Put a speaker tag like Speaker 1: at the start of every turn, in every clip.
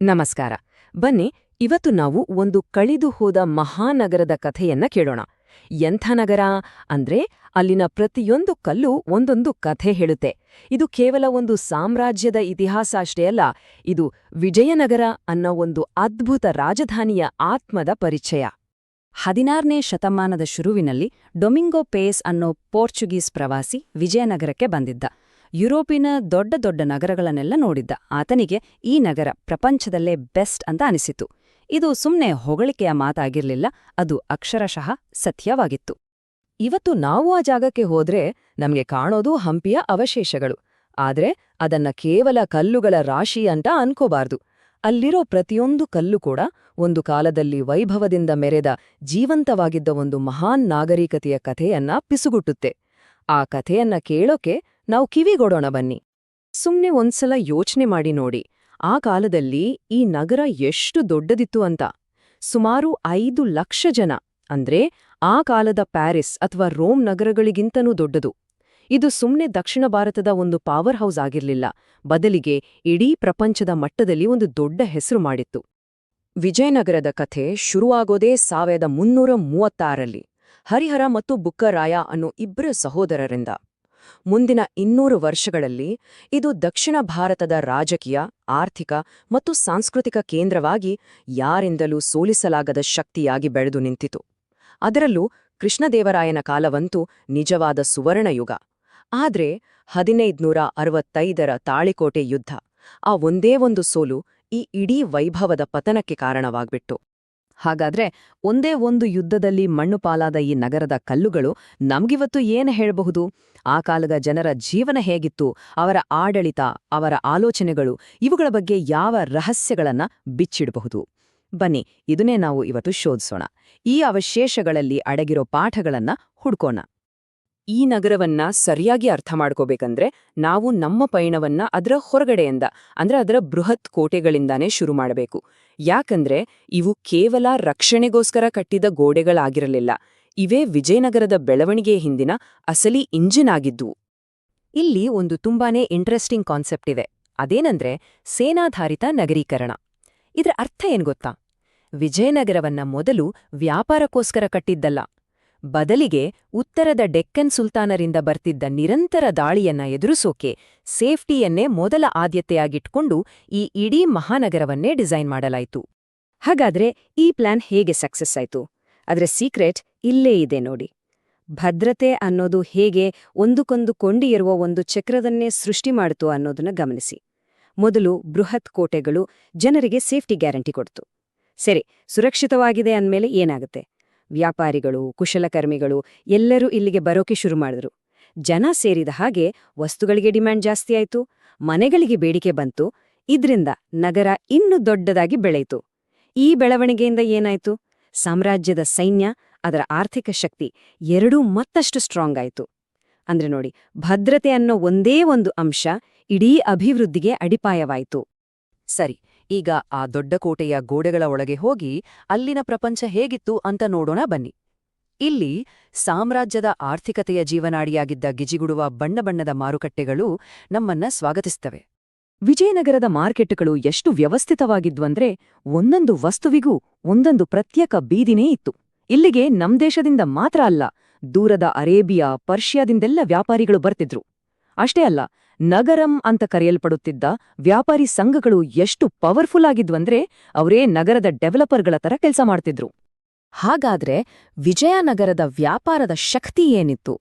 Speaker 1: ನಮಸ್ಕಾರ. ಬನ್ನಿ, ಇವತ್ತು ನಾವು ಒಂದು ಕಳೆದು ಹೋದ ಮಹಾನಗರದ ಕಥೆಯನ್ನ ಕೇಳೋಣ. ಎಂಥ ನಗರ ಅಂದ್ರೆ ಅಲ್ಲಿನ ಪ್ರತಿಯೊಂದು ಕಲ್ಲು ಒಂದೊಂದು ಕಥೆ ಹೇಳುತ್ತೆ. ಇದು ಕೇವಲ ಒಂದು ಸಾಮ್ರಾಜ್ಯದ ಇತಿಹಾಸ ಅಷ್ಟೇ ಅಲ್ಲ, ಇದು ವಿಜಯನಗರ ಅನ್ನೋ ಒಂದು ಅದ್ಭುತ ರಾಜಧಾನಿಯ ಆತ್ಮದ ಪರಿಚಯ. 16ನೇ ಶತಮಾನದ ಶುರುವಿನಲ್ಲಿ ಡೊಮಿಂಗೋ ಪೇಸ್ ಅನ್ನೋ ಪೋರ್ಚುಗೀಸ್ ಪ್ರವಾಸಿ ವಿಜಯನಗರಕ್ಕೆ ಬಂದಿದ್ದ. ಯುರೋಪಿನ ದೊಡ್ಡ ದೊಡ್ಡ ನಗರಗಳನ್ನೆಲ್ಲ ನೋಡಿದ್ದ. ಆತನಿಗೆ ಈ ನಗರ ಪ್ರಪಂಚದಲ್ಲೇ ಬೆಸ್ಟ್ ಅಂತ ಅನಿಸಿತು. ಇದು ಸುಮ್ನೆ ಹೊಗಳಿಕೆಯ ಮಾತಾಗಿರ್ಲಿಲ್ಲ, ಅದು ಅಕ್ಷರಶಃ ಸತ್ಯವಾಗಿತ್ತು. ಇವತ್ತು ನಾವು ಆ ಜಾಗಕ್ಕೆ ಹೋದ್ರೆ ನಮ್ಗೆ ಕಾಣೋದು ಹಂಪಿಯ ಅವಶೇಷಗಳು. ಆದ್ರೆ ಅದನ್ನ ಕೇವಲ ಕಲ್ಲುಗಳ ರಾಶಿ ಅಂತ ಅನ್ಕೋಬಾರ್ದು. ಅಲ್ಲಿರೋ ಪ್ರತಿಯೊಂದು ಕಲ್ಲು ಕೂಡ ಒಂದು ಕಾಲದಲ್ಲಿ ವೈಭವದಿಂದ ಮೆರೆದ ಜೀವಂತವಾಗಿದ್ದ ಒಂದು ಮಹಾನ್ ನಾಗರಿಕತೆಯ ಕಥೆಯನ್ನ ಪಿಸುಗುಟ್ಟುತ್ತೆ. ಆ ಕಥೆಯನ್ನ ಕೇಳೋಕೆ ನಾವು ಕಿವಿಗೊಡೋಣ ಬನ್ನಿ. ಸುಮ್ನೆ ಒಂದ್ಸಲ ಯೋಚನೆ ಮಾಡಿ ನೋಡಿ, ಆ ಕಾಲದಲ್ಲಿ ಈ ನಗರ ಎಷ್ಟು ದೊಡ್ಡದಿತ್ತು ಅಂತ. ಸುಮಾರು 5 ಲಕ್ಷ ಜನ, ಅಂದ್ರೆ ಆ ಕಾಲದ ಪ್ಯಾರಿಸ್ ಅಥವಾ ರೋಮ್ ನಗರಗಳಿಗಿಂತನೂ ದೊಡ್ಡದು. ಇದು ಸುಮ್ನೆ ದಕ್ಷಿಣ ಭಾರತದ ಒಂದು ಪವರ್ ಹೌಸ್ ಆಗಿರ್ಲಿಲ್ಲ, ಬದಲಿಗೆ ಇಡೀ ಪ್ರಪಂಚದ ಮಟ್ಟದಲ್ಲಿ ಒಂದು ದೊಡ್ಡ ಹೆಸರು ಮಾಡಿತ್ತು. ವಿಜಯನಗರದ ಕಥೆ ಶುರುವಾಗೋದೇ 1336ರಲ್ಲಿ ಹರಿಹರ ಮತ್ತು ಬುಕ್ಕರಾಯ ಅನ್ನೋ ಇಬ್ಬರು ಸಹೋದರರಿಂದ. ಮುಂದಿನ 200 ವರ್ಷಗಳಲ್ಲಿ ಇದು ದಕ್ಷಿಣ ಭಾರತದ ರಾಜಕೀಯ, ಆರ್ಥಿಕ ಮತ್ತು ಸಾಂಸ್ಕೃತಿಕ ಕೇಂದ್ರವಾಗಿ ಯಾರಿಂದಲೂ ಸೋಲಿಸಲಾಗದ ಶಕ್ತಿಯಾಗಿ ಬೆಳೆದು ನಿಂತಿತು. ಅದರಲ್ಲೂ ಕೃಷ್ಣದೇವರಾಯನ ಕಾಲವಂತೂ ನಿಜವಾದ ಸುವರ್ಣಯುಗ. ಆದ್ರೆ 1565ರ ತಾಳಿಕೋಟೆ ಯುದ್ಧ, ಆ ಒಂದೇ ಒಂದು ಸೋಲು ಈ ಇಡೀ ವೈಭವದ ಪತನಕ್ಕೆ ಕಾರಣವಾಗ್ಬಿಟ್ಟು. ಹಾಗಾದ್ರೆ ಒಂದೇ ಒಂದು ಯುದ್ಧದಲ್ಲಿ ಮಣ್ಣು ಪಾಲಾದ ಈ ನಗರದ ಕಲ್ಲುಗಳು ನಮ್ಗಿವತ್ತು ಏನು ಹೇಳಬಹುದು? ಆ ಕಾಲದ ಜನರ ಜೀವನ ಹೇಗಿತ್ತು, ಅವರ ಆಡಳಿತ, ಅವರ ಆಲೋಚನೆಗಳು, ಇವುಗಳ ಬಗ್ಗೆ ಯಾವ ರಹಸ್ಯಗಳನ್ನ ಬಿಚ್ಚಿಡಬಹುದು? ಬನ್ನಿ, ಇದನ್ನೇ ನಾವು ಇವತ್ತು ಶೋಧಿಸೋಣ. ಈ ಅವಶೇಷಗಳಲ್ಲಿ ಅಡಗಿರೋ ಪಾಠಗಳನ್ನ ಹುಡ್ಕೋಣ. ಈ ನಗರವನ್ನ ಸರಿಯಾಗಿ ಅರ್ಥ ಮಾಡ್ಕೋಬೇಕಂದ್ರೆ ನಾವು ನಮ್ಮ ಪಯಣವನ್ನ ಅದರ ಹೊರಗಡೆಯಿಂದ, ಅಂದ್ರೆ ಅದರ ಬೃಹತ್ ಕೋಟೆಗಳಿಂದಾನೇ ಶುರು ಮಾಡಬೇಕು. ಯಾಕಂದ್ರೆ ಇವು ಕೇವಲ ರಕ್ಷಣೆಗೋಸ್ಕರ ಕಟ್ಟಿದ ಗೋಡೆಗಳಾಗಿರಲಿಲ್ಲ, ಇವೇ ವಿಜಯನಗರದ ಬೆಳವಣಿಗೆ ಹಿಂದಿನ ಅಸಲಿ ಇಂಜಿನ್ ಆಗಿದ್ವು. ಇಲ್ಲಿ ಒಂದು ತುಂಬಾನೇ ಇಂಟ್ರೆಸ್ಟಿಂಗ್ ಕಾನ್ಸೆಪ್ಟ್ ಇದೆ. ಅದೇನಂದ್ರೆ ಸೇನಾಧಾರಿತ ನಗರೀಕರಣ. ಇದ್ರ ಅರ್ಥ ಏನ್ ಗೊತ್ತಾ? ವಿಜಯನಗರವನ್ನ ಮೊದಲು ವ್ಯಾಪಾರಕ್ಕೋಸ್ಕರ ಕಟ್ಟಿದ್ದಲ್ಲ, ಬದಲಿಗೆ ಉತ್ತರದ ಡೆಕ್ಕನ್ ಸುಲ್ತಾನರಿಂದ ಬರ್ತಿದ್ದ ನಿರಂತರ ದಾಳಿಯನ್ನ ಎದುರಿಸೋಕೆ ಸೇಫ್ಟಿಯನ್ನೇ ಮೊದಲ ಆದ್ಯತೆಯಾಗಿಟ್ಕೊಂಡು ಈ ಇಡೀ ಮಹಾನಗರವನ್ನೇ ಡಿಸೈನ್ ಮಾಡಲಾಯಿತು. ಹಾಗಾದ್ರೆ ಈ ಪ್ಲಾನ್ ಹೇಗೆ ಸಕ್ಸಸ್ ಆಯ್ತು? ಅದರ ಸೀಕ್ರೆಟ್ ಇಲ್ಲೇ ಇದೆ ನೋಡಿ. ಭದ್ರತೆ ಅನ್ನೋದು ಹೇಗೆ ಒಂದಕ್ಕೊಂದು ಕೊಂಡಿಯಿರುವ ಒಂದು ಚಕ್ರದನ್ನೇ ಸೃಷ್ಟಿ ಮಾಡಿತು ಅನ್ನೋದನ್ನ ಗಮನಿಸಿ. ಮೊದಲು ಬೃಹತ್ ಕೋಟೆಗಳು ಜನರಿಗೆ ಸೇಫ್ಟಿ ಗ್ಯಾರಂಟಿ ಕೊಡ್ತು. ಸರಿ, ಸುರಕ್ಷಿತವಾಗಿದೆ ಅಂದ್ಮೇಲೆ ಏನಾಗುತ್ತೆ? ವ್ಯಾಪಾರಿಗಳು, ಕುಶಲಕರ್ಮಿಗಳು ಎಲ್ಲರೂ ಇಲ್ಲಿಗೆ ಬರೋಕೆ ಶುರು ಮಾಡಿದ್ರು. ಜನ ಸೇರಿದ ಹಾಗೆ ವಸ್ತುಗಳಿಗೆ ಡಿಮ್ಯಾಂಡ್ ಜಾಸ್ತಿ ಆಯ್ತು, ಮನೆಗಳಿಗೆ ಬೇಡಿಕೆ ಬಂತು. ಇದ್ರಿಂದ ನಗರ ಇನ್ನೂ ದೊಡ್ಡದಾಗಿ ಬೆಳೆಯಿತು. ಈ ಬೆಳವಣಿಗೆಯಿಂದ ಏನಾಯ್ತು? ಸಾಮ್ರಾಜ್ಯದ ಸೈನ್ಯ, ಅದರ ಆರ್ಥಿಕ ಶಕ್ತಿ ಎರಡೂ ಮತ್ತಷ್ಟು ಸ್ಟ್ರಾಂಗ್ ಆಯ್ತು. ಅಂದ್ರೆ ನೋಡಿ, ಭದ್ರತೆ ಅನ್ನೋ ಒಂದೇ ಒಂದು ಅಂಶ ಇಡೀ ಅಭಿವೃದ್ಧಿಗೆ ಅಡಿಪಾಯವಾಯಿತು. ಸರಿ, ಈಗ ಆ ದೊಡ್ಡ ಕೋಟೆಯ ಗೋಡೆಗಳ ಒಳಗೆ ಹೋಗಿ ಅಲ್ಲಿನ ಪ್ರಪಂಚ ಹೇಗಿತ್ತು ಅಂತ ನೋಡೋಣ ಬನ್ನಿ. ಇಲ್ಲಿ ಸಾಮ್ರಾಜ್ಯದ ಆರ್ಥಿಕತೆಯ ಜೀವನಾಡಿಯಾಗಿದ್ದ ಗಿಜಿಗುಡುವ ಬಣ್ಣ ಬಣ್ಣದ ಮಾರುಕಟ್ಟೆಗಳು ನಮ್ಮನ್ನ ಸ್ವಾಗತಿಸ್ತವೆ. ವಿಜಯನಗರದ ಮಾರ್ಕೆಟ್ಗಳು ಎಷ್ಟು ವ್ಯವಸ್ಥಿತವಾಗಿದ್ವಂದ್ರೆ ಒಂದೊಂದು ವಸ್ತುವಿಗೂ ಒಂದೊಂದು ಪ್ರತ್ಯೇಕ ಬೀದಿನೇ ಇತ್ತು. ಇಲ್ಲಿಗೆ ನಮ್ ದೇಶದಿಂದ ಮಾತ್ರ ಅಲ್ಲ, ದೂರದ ಅರೇಬಿಯಾ, ಪರ್ಷಿಯಾದಿಂದೆಲ್ಲ ವ್ಯಾಪಾರಿಗಳು ಬರ್ತಿದ್ರು. ಅಷ್ಟೇ ಅಲ್ಲ, ನಗರಂ ಅಂತ ಕರೆಯಲ್ಪಡುತ್ತಿದ್ದ ವ್ಯಾಪಾರಿ ಸಂಘಗಳು ಎಷ್ಟು ಪವರ್ಫುಲ್ ಆಗಿದ್ವಂದ್ರೆ ಅವರೇ ನಗರದ ಡೆವಲಪರ್ಗಳ ತರ ಕೆಲಸ ಮಾಡ್ತಿದ್ರು. ಹಾಗಾದ್ರೆ ವಿಜಯನಗರದ ವ್ಯಾಪಾರದ ಶಕ್ತಿ ಏನಿತ್ತು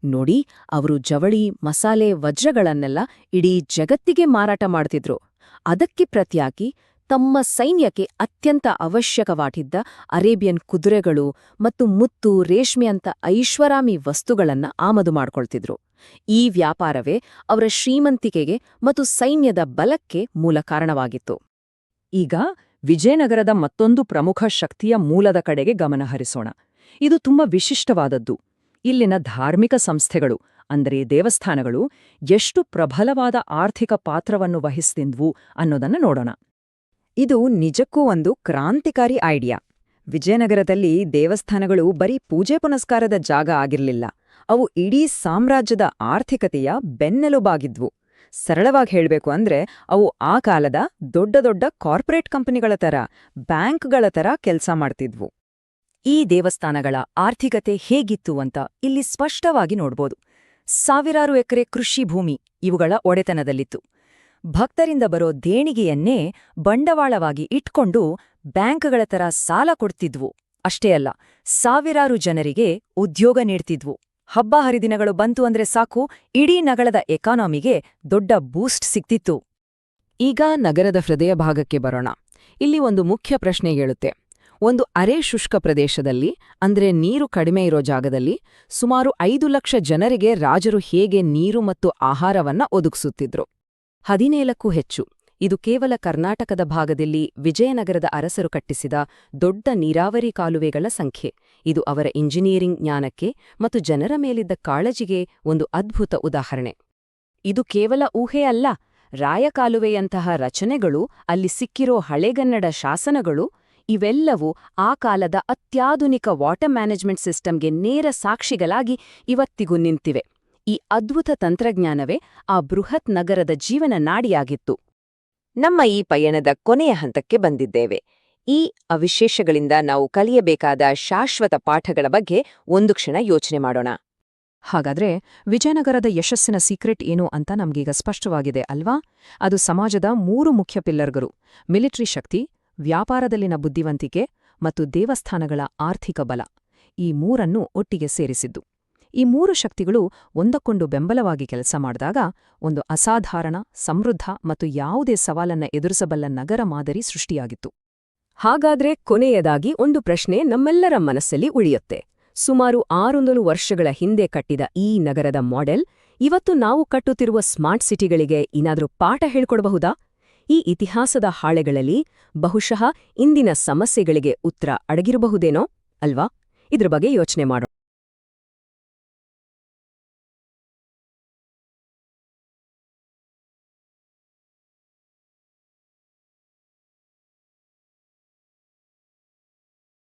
Speaker 1: ನೋಡಿ? ಅವರು ಜವಳಿ, ಮಸಾಲೆ, ವಜ್ರಗಳನ್ನೆಲ್ಲ ಇಡೀ ಜಗತ್ತಿಗೆ ಮಾರಾಟ ಮಾಡ್ತಿದ್ರು. ಅದಕ್ಕೆ ಪ್ರತಿಯಾಗಿ ತಮ್ಮ ಸೈನ್ಯಕ್ಕೆ ಅತ್ಯಂತ ಅವಶ್ಯಕವಾಗಿದ್ದ ಅರೇಬಿಯನ್ ಕುದುರೆಗಳು ಮತ್ತು ಮುತ್ತು, ರೇಷ್ಮೆ ಅಂತ ಐಷಾರಾಮಿ ವಸ್ತುಗಳನ್ನ ಆಮದು ಮಾಡ್ಕೊಳ್ತಿದ್ರು. ಈ ವ್ಯಾಪಾರವೇ ಅವರ ಶ್ರೀಮಂತಿಕೆಗೆ ಮತ್ತು ಸೈನ್ಯದ ಬಲಕ್ಕೆ ಮೂಲ ಕಾರಣವಾಗಿತ್ತು. ಈಗ ವಿಜಯನಗರದ ಮತ್ತೊಂದು ಪ್ರಮುಖ ಶಕ್ತಿಯ ಮೂಲದ ಕಡೆಗೆ ಗಮನಹರಿಸೋಣ. ಇದು ತುಂಬಾ ವಿಶಿಷ್ಟವಾದದ್ದು. ಇಲ್ಲಿನ ಧಾರ್ಮಿಕ ಸಂಸ್ಥೆಗಳು, ಅಂದರೆ ದೇವಸ್ಥಾನಗಳು, ಎಷ್ಟು ಪ್ರಬಲವಾದ ಆರ್ಥಿಕ ಪಾತ್ರವನ್ನು ವಹಿಸ್ತಿದ್ವು ಅನ್ನೋದನ್ನ ನೋಡೋಣ. ಇದು ನಿಜಕ್ಕೂ ಒಂದು ಕ್ರಾಂತಿಕಾರಿ ಐಡಿಯಾ. ವಿಜಯನಗರದಲ್ಲಿ ದೇವಸ್ಥಾನಗಳು ಬರೀ ಪೂಜೆ ಪುನಸ್ಕಾರದ ಜಾಗ ಆಗಿರ್ಲಿಲ್ಲ, ಅವು ಇಡೀ ಸಾಮ್ರಾಜ್ಯದ ಆರ್ಥಿಕತೆಯ ಬೆನ್ನೆಲುಬಾಗಿದ್ವು.
Speaker 2: ಸರಳವಾಗಿ ಹೇಳಬೇಕು ಅಂದ್ರೆ ಅವು ಆ ಕಾಲದ ದೊಡ್ಡ ದೊಡ್ಡ ಕಾರ್ಪೊರೇಟ್ ಕಂಪನಿಗಳ ತರ, ಬ್ಯಾಂಕ್ಗಳ ತರ ಕೆಲಸ ಮಾಡ್ತಿದ್ವು. ಈ ದೇವಸ್ಥಾನಗಳ ಆರ್ಥಿಕತೆ ಹೇಗಿತ್ತು ಅಂತ ಇಲ್ಲಿ ಸ್ಪಷ್ಟವಾಗಿ ನೋಡ್ಬೋದು. ಸಾವಿರಾರು ಎಕರೆ ಕೃಷಿ ಭೂಮಿ ಇವುಗಳ ಒಡೆತನದಲ್ಲಿತ್ತು. ಭಕ್ತರಿಂದ ಬರೋ ದೇಣಿಗೆಯನ್ನೇ ಬಂಡವಾಳವಾಗಿ ಇಟ್ಕೊಂಡು ಬ್ಯಾಂಕ್ಗಳ ತರ ಸಾಲ ಕೊಡ್ತಿದ್ವು. ಅಷ್ಟೇ ಅಲ್ಲ, ಸಾವಿರಾರು ಜನರಿಗೆ ಉದ್ಯೋಗ ನೀಡ್ತಿದ್ವು. ಹಬ್ಬ ಹರಿದಿನಗಳು ಬಂತು ಅಂದ್ರೆ ಸಾಕು, ಇಡೀ ನಗರದ ಎಕಾನಮಿಗೆ ದೊಡ್ಡ ಬೂಸ್ಟ್ ಸಿಕ್ತಿತ್ತು.
Speaker 1: ಈಗ ನಗರದ ಹೃದಯ ಭಾಗಕ್ಕೆ ಬರೋಣ. ಇಲ್ಲಿ ಒಂದು ಮುಖ್ಯ ಪ್ರಶ್ನೆ ಏಳುತ್ತೆ. ಒಂದು ಅರೆ ಶುಷ್ಕ ಪ್ರದೇಶದಲ್ಲಿ, ಅಂದ್ರೆ ನೀರು ಕಡಿಮೆ ಇರೋ ಜಾಗದಲ್ಲಿ, ಸುಮಾರು 5 ಲಕ್ಷ ಜನರಿಗೆ ರಾಜರು ಹೇಗೆ ನೀರು ಮತ್ತು ಆಹಾರವನ್ನ ಒದಗಿಸುತ್ತಿದ್ರು? 17ಕ್ಕೂ ಹೆಚ್ಚು. ಇದು ಕೇವಲ ಕರ್ನಾಟಕದ ಭಾಗದಲ್ಲಿ ವಿಜಯನಗರದ ಅರಸರು ಕಟ್ಟಿಸಿದ ದೊಡ್ಡ ನೀರಾವರಿ ಕಾಲುವೆಗಳ ಸಂಖ್ಯೆ. ಇದು ಅವರ ಇಂಜಿನಿಯರಿಂಗ್ ಜ್ಞಾನಕ್ಕೆ ಮತ್ತು ಜನರ ಮೇಲಿದ್ದ ಕಾಳಜಿಗೆ ಒಂದು ಅದ್ಭುತ ಉದಾಹರಣೆ. ಇದು ಕೇವಲ ಊಹೆ ಅಲ್ಲ. ರಾಯಕಾಲುವೆಯಂತಹ ರಚನೆಗಳು, ಅಲ್ಲಿ ಸಿಕ್ಕಿರೋ ಹಳೆಗನ್ನಡ ಶಾಸನಗಳು, ಇವೆಲ್ಲವೂ ಆ ಕಾಲದ ಅತ್ಯಾಧುನಿಕ ವಾಟರ್ ಮ್ಯಾನೇಜ್ಮೆಂಟ್ ಸಿಸ್ಟಮ್ಗೆ ನೇರ ಸಾಕ್ಷಿಗಳಾಗಿ ಇವತ್ತಿಗೂ ನಿಂತಿವೆ. ಈ ಅದ್ಭುತ ತಂತ್ರಜ್ಞಾನವೇ ಆ ಬೃಹತ್ ನಗರದ ಜೀವನ ನಾಡಿಯಾಗಿತ್ತು. ನಮ್ಮ ಈ ಪಯಣದ ಕೊನೆಯ ಹಂತಕ್ಕೆ ಬಂದಿದ್ದೇವೆ. ಈ ಅವಿಶೇಷಗಳಿಂದ ನಾವು ಕಲಿಯಬೇಕಾದ ಶಾಶ್ವತ ಪಾಠಗಳ ಬಗ್ಗೆ ಒಂದು ಕ್ಷಣ ಯೋಚನೆ ಮಾಡೋಣ.
Speaker 2: ಹಾಗಾದ್ರೆ ವಿಜಯನಗರದ ಯಶಸ್ಸಿನ ಸೀಕ್ರೆಟ್ ಏನು ಅಂತ ನಮ್ಗೀಗ ಸ್ಪಷ್ಟವಾಗಿದೆ ಅಲ್ವಾ? ಅದು ಸಮಾಜದ 3 ಮುಖ್ಯ ಪಿಲ್ಲರ್ಗಳು: ಮಿಲಿಟರಿ ಶಕ್ತಿ, ವ್ಯಾಪಾರದಲ್ಲಿನ ಬುದ್ಧಿವಂತಿಕೆ ಮತ್ತು ದೇವಸ್ಥಾನಗಳ ಆರ್ಥಿಕ ಬಲ. ಈ 3 ಒಟ್ಟಿಗೆ ಸೇರಿಸಿದ್ದು. ಈ 3 ಶಕ್ತಿಗಳು ಒಂದಕ್ಕೊಂದು ಬೆಂಬಲವಾಗಿ ಕೆಲಸ ಮಾಡಿದಾಗ ಒಂದು ಅಸಾಧಾರಣ, ಸಮೃದ್ಧ ಮತ್ತು ಯಾವುದೇ ಸವಾಲನ್ನ ಎದುರಿಸಬಲ್ಲ ನಗರ ಮಾದರಿ ಸೃಷ್ಟಿಯಾಗಿತ್ತು.
Speaker 1: ಹಾಗಾದ್ರೆ ಕೊನೆಯದಾಗಿ ಒಂದು ಪ್ರಶ್ನೆ ನಮ್ಮೆಲ್ಲರ ಮನಸ್ಸಲ್ಲಿ ಉಳಿಯುತ್ತೆ. ಸುಮಾರು 600 ವರ್ಷಗಳ ಹಿಂದೆ ಕಟ್ಟಿದ ಈ ನಗರದ ಮಾಡೆಲ್ ಇವತ್ತು ನಾವು ಕಟ್ಟುತ್ತಿರುವ ಸ್ಮಾರ್ಟ್ ಸಿಟಿಗಳಿಗೆ ಏನಾದ್ರೂ ಪಾಠ ಹೇಳ್ಕೊಡಬಹುದಾ? ಈ ಇತಿಹಾಸದ ಹಾಳೆಗಳಲ್ಲಿ ಬಹುಶಃ ಇಂದಿನ ಸಮಸ್ಯೆಗಳಿಗೆ ಉತ್ತರ ಅಡಗಿರಬಹುದೇನೋ ಅಲ್ವಾ? ಇದ್ರ ಬಗ್ಗೆ ಯೋಚನೆ ಮಾಡೋಣ.